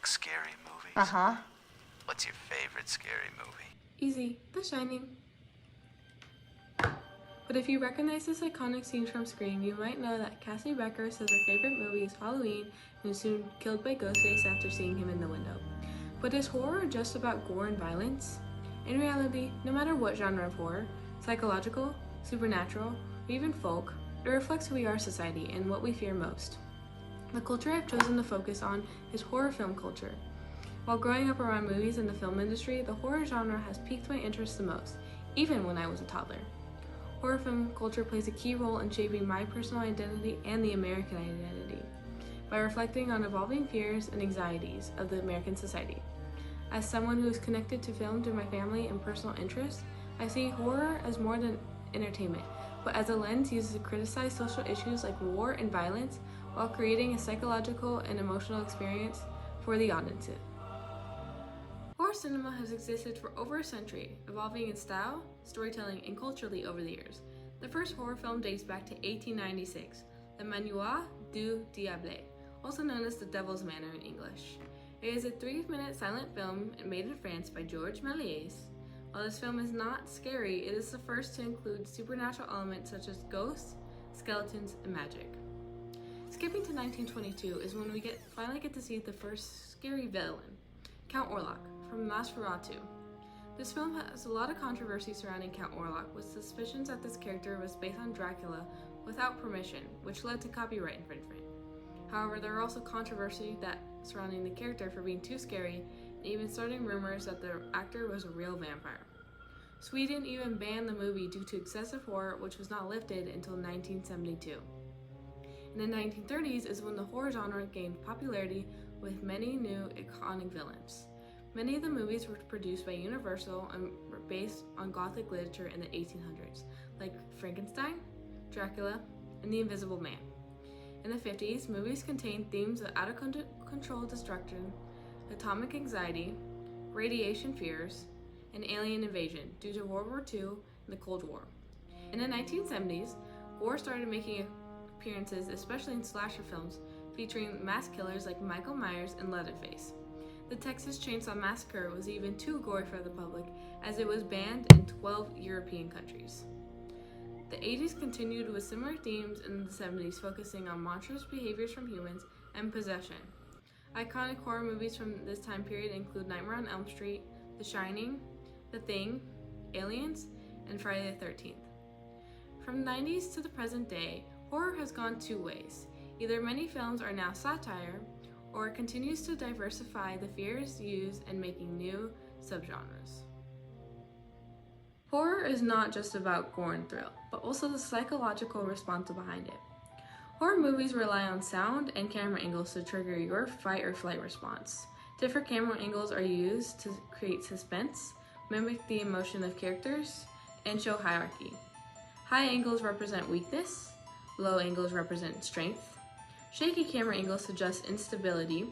like scary movies? Uh-huh. What's your favorite scary movie? Easy, The Shining. But if you recognize this iconic scene from Scream, you might know that Cassie Becker says her favorite movie is Halloween and is soon killed by Ghostface after seeing him in the window. But is horror just about gore and violence? In reality, no matter what genre of horror, psychological, supernatural, or even folk, it reflects who we are as society and what we fear most. The culture I've chosen to focus on is horror film culture. While growing up around movies in the film industry, the horror genre has piqued my interest the most, even when I was a toddler. Horror film culture plays a key role in shaping my personal identity and the American identity, by reflecting on evolving fears and anxieties of the American society. As someone who is connected to film through my family and personal interests, I see horror as more than entertainment, but as a lens used to criticize social issues like war and violence while creating a psychological and emotional experience for the audience. Horror cinema has existed for over a century, evolving in style, storytelling, and culturally over the years. The first horror film dates back to 1896, Le Manoir du Diable, also known as The Devil's Manor in English. It is a 3-minute silent film made in France by Georges Méliès. While this film is not scary, it is the first to include supernatural elements such as ghosts, skeletons, and magic. Skipping to 1922 is when we finally get to see the first scary villain, Count Orlok, from Nosferatu. This film has a lot of controversy surrounding Count Orlok, with suspicions that this character was based on Dracula without permission, which led to copyright infringement. However, there are also controversy surrounding the character for being too scary, and even starting rumors that the actor was a real vampire. Sweden even banned the movie due to excessive horror, which was not lifted until 1972. In the 1930s is when the horror genre gained popularity with many new iconic villains. Many of the movies were produced by Universal and were based on Gothic literature in the 1800s, like Frankenstein, Dracula, and The Invisible Man. In the 50s, movies contained themes of out-of-control destruction, atomic anxiety, radiation fears, and alien invasion due to World War II and the Cold War. In the 1970s, gore started making appearances, especially in slasher films, featuring mass killers like Michael Myers and Leatherface. The Texas Chainsaw Massacre was even too gory for the public, as it was banned in 12 European countries. The 80s continued with similar themes in the 70s, focusing on monstrous behaviors from humans and possession. Iconic horror movies from this time period include Nightmare on Elm Street, The Shining, The Thing, Aliens, and Friday the 13th. From the 90s to the present day, horror has gone two ways. Either many films are now satire, or it continues to diversify the fears used in making new subgenres. Horror is not just about gore and thrill, but also the psychological response behind it. Horror movies rely on sound and camera angles to trigger your fight or flight response. Different camera angles are used to create suspense, mimic the emotion of characters, and show hierarchy. High angles represent weakness, low angles represent strength, shaky camera angles suggest instability,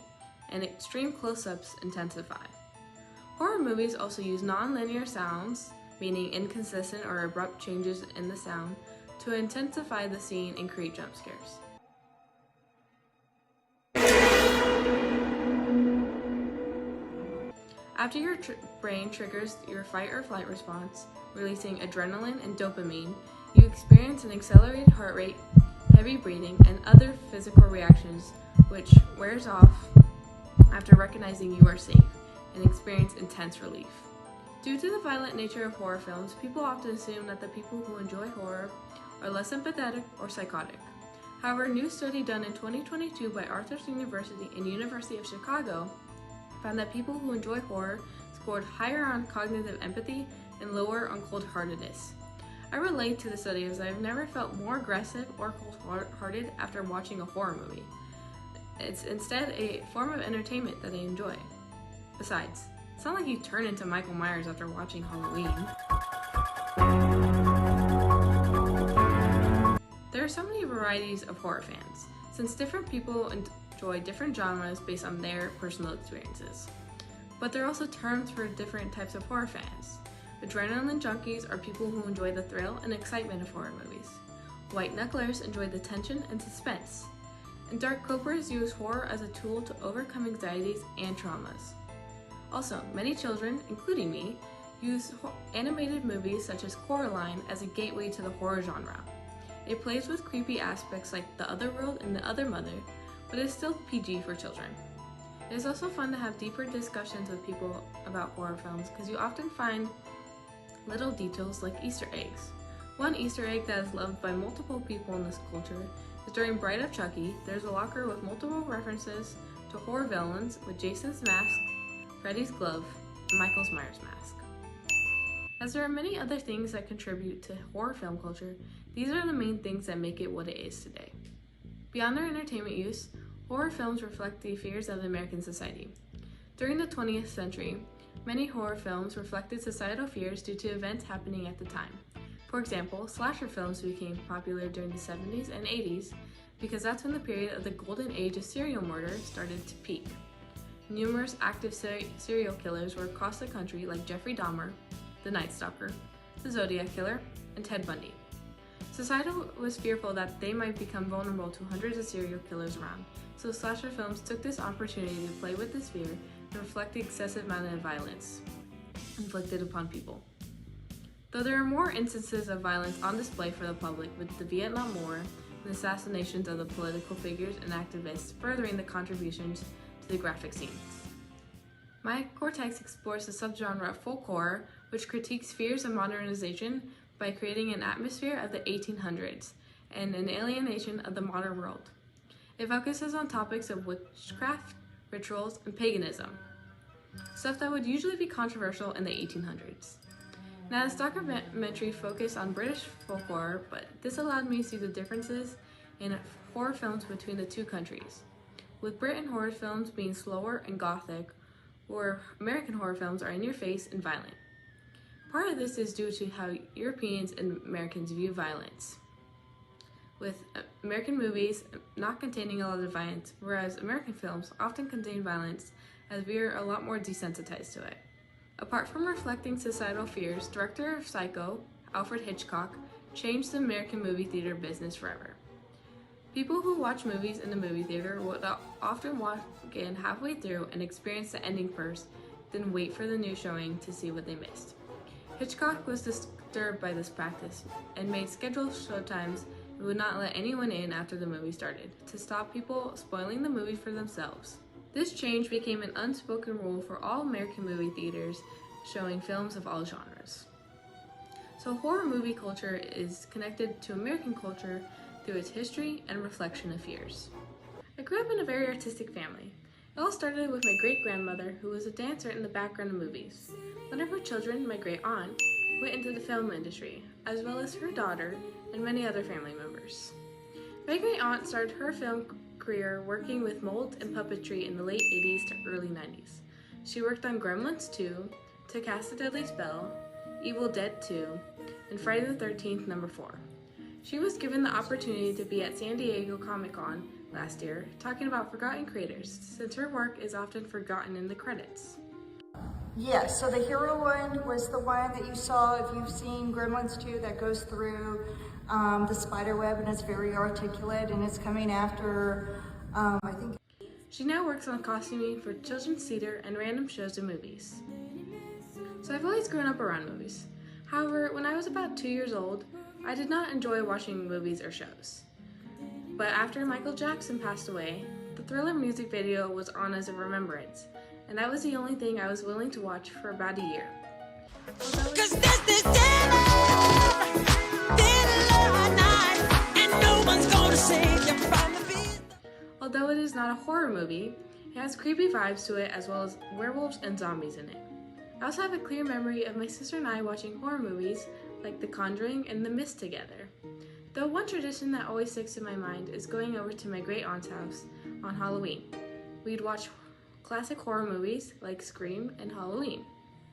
and extreme close-ups intensify. Horror movies also use non-linear sounds, meaning inconsistent or abrupt changes in the sound, to intensify the scene and create jump scares. After your brain triggers your fight or flight response, releasing adrenaline and dopamine, you experience an accelerated heart rate, heavy breathing, and other physical reactions, which wears off after recognizing you are safe, and experience intense relief. Due to the violent nature of horror films, people often assume that the people who enjoy horror are less empathetic or psychotic. However, a new study done in 2022 by Arthur's University and University of Chicago found that people who enjoy horror scored higher on cognitive empathy and lower on cold-heartedness. I relate to the study as I've never felt more aggressive or cold-hearted after watching a horror movie. It's instead a form of entertainment that I enjoy. Besides, it's not like you turn into Michael Myers after watching Halloween. There are so many varieties of horror fans, since different people enjoy different genres based on their personal experiences. But there are also terms for different types of horror fans. Adrenaline junkies are people who enjoy the thrill and excitement of horror movies. White knucklers enjoy the tension and suspense. and dark copers use horror as a tool to overcome anxieties and traumas. Also, many children, including me, use animated movies such as Coraline as a gateway to the horror genre. It plays with creepy aspects like the Otherworld and the Other Mother, but is still PG for children. It is also fun to have deeper discussions with people about horror films because you often find little details like Easter eggs. One Easter egg that is loved by multiple people in this culture is during Bride of Chucky, there's a locker with multiple references to horror villains with Jason's mask, Freddy's glove, and Michael Myers' mask. As there are many other things that contribute to horror film culture, these are the main things that make it what it is today. Beyond their entertainment use, horror films reflect the fears of American society. During the 20th century, many horror films reflected societal fears due to events happening at the time. For example, slasher films became popular during the 70s and 80s because that's when the period of the golden age of serial murder started to peak. Numerous active serial killers were across the country like Jeffrey Dahmer, the Night Stalker, the Zodiac Killer, and Ted Bundy. Society was fearful that they might become vulnerable to hundreds of serial killers around, so slasher films took this opportunity to play with this fear and reflect the excessive amount of violence inflicted upon people. Though there are more instances of violence on display for the public with the Vietnam War and assassinations of the political figures and activists furthering the contributions to the graphic scenes. My Cortex explores the subgenre of folk horror, which critiques fears of modernization by creating an atmosphere of the 1800s and an alienation of the modern world. It focuses on topics of witchcraft, rituals, and paganism, stuff that would usually be controversial in the 1800s. Now, this documentary focused on British folk horror, but this allowed me to see the differences in horror films between the two countries, with Britain horror films being slower and gothic, where American horror films are in your face and violent. Part of this is due to how Europeans and Americans view violence, with American movies not containing a lot of violence, whereas American films often contain violence as we are a lot more desensitized to it. Apart from reflecting societal fears, director of Psycho, Alfred Hitchcock, changed the American movie theater business forever. People who watch movies in the movie theater would often walk in halfway through and experience the ending first, then wait for the new showing to see what they missed. Hitchcock was disturbed by this practice and made scheduled showtimes and would not let anyone in after the movie started, to stop people spoiling the movie for themselves. This change became an unspoken rule for all American movie theaters showing films of all genres. So horror movie culture is connected to American culture through its history and reflection of fears. I grew up in a very artistic family. It all started with my great-grandmother, who was a dancer in the background of movies. One of her children, my great-aunt, went into the film industry, as well as her daughter and many other family members. My great-aunt started her film career working with mold and puppetry in the late 80s to early 90s. She worked on Gremlins 2, To Cast a Deadly Spell, Evil Dead 2, and Friday the 13th #4. She was given the opportunity to be at San Diego Comic-Con last year talking about forgotten creators, since her work is often forgotten in the credits. Yes, so the hero one was the one that you saw, if you've seen Gremlins 2, that goes through the spider web and it's very articulate, and it's coming after, I think. She now works on costuming for children's theater and random shows and movies. So I've always grown up around movies. However, when I was about 2 years old, I did not enjoy watching movies or shows. But after Michael Jackson passed away, the Thriller music video was on as a remembrance, and that was the only thing I was willing to watch for about a year. Although it is not a horror movie, it has creepy vibes to it as well as werewolves and zombies in it. I also have a clear memory of my sister and I watching horror movies like The Conjuring and The Mist together. Though one tradition that always sticks in my mind is going over to my great-aunt's house on Halloween. We'd watch classic horror movies like Scream and Halloween.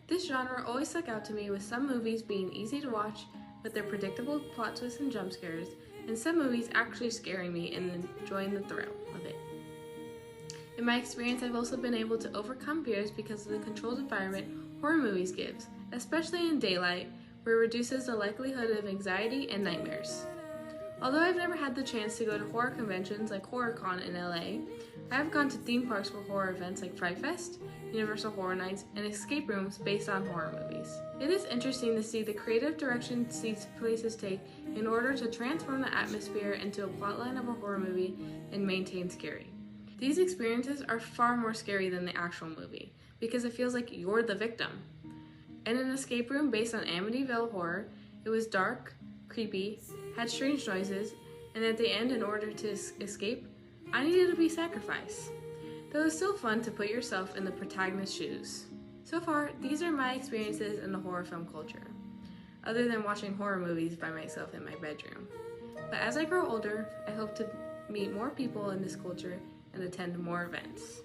This genre always stuck out to me, with some movies being easy to watch with their predictable plot twists and jump scares, and some movies actually scaring me and enjoying the thrill of it. In my experience, I've also been able to overcome fears because of the controlled environment horror movies gives, especially in daylight, where it reduces the likelihood of anxiety and nightmares. Although I've never had the chance to go to horror conventions like HorrorCon in LA, I have gone to theme parks for horror events like Fright Fest, Universal Horror Nights, and escape rooms based on horror movies. It is interesting to see the creative direction these places take in order to transform the atmosphere into a plotline of a horror movie and maintain scary. These experiences are far more scary than the actual movie, because it feels like you're the victim. In an escape room based on Amityville Horror, it was dark, creepy, had strange noises, and at the end, in order to escape, I needed to be sacrificed. Though it's still fun to put yourself in the protagonist's shoes. So far, these are my experiences in the horror film culture, other than watching horror movies by myself in my bedroom. But as I grow older, I hope to meet more people in this culture and attend more events.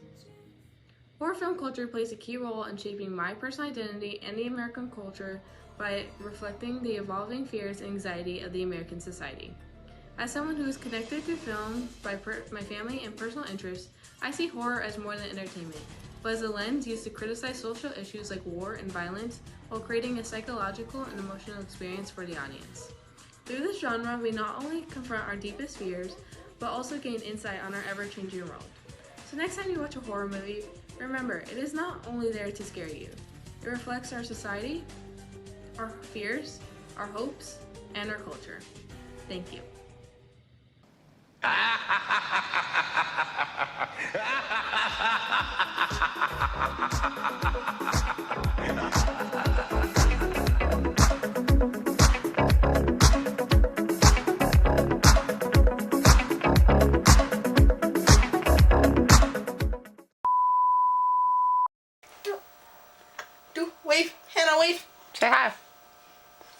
Horror film culture plays a key role in shaping my personal identity and the American culture by reflecting the evolving fears and anxiety of the American society. As someone who is connected to film by my family and personal interests, I see horror as more than entertainment, but as a lens used to criticize social issues like war and violence while creating a psychological and emotional experience for the audience. Through this genre, we not only confront our deepest fears, but also gain insight on our ever-changing world. So next time you watch a horror movie, remember, it is not only there to scare you. It reflects our society, our fears, our hopes, and our culture. Thank you. Do wave, Hannah, wave. Say hi.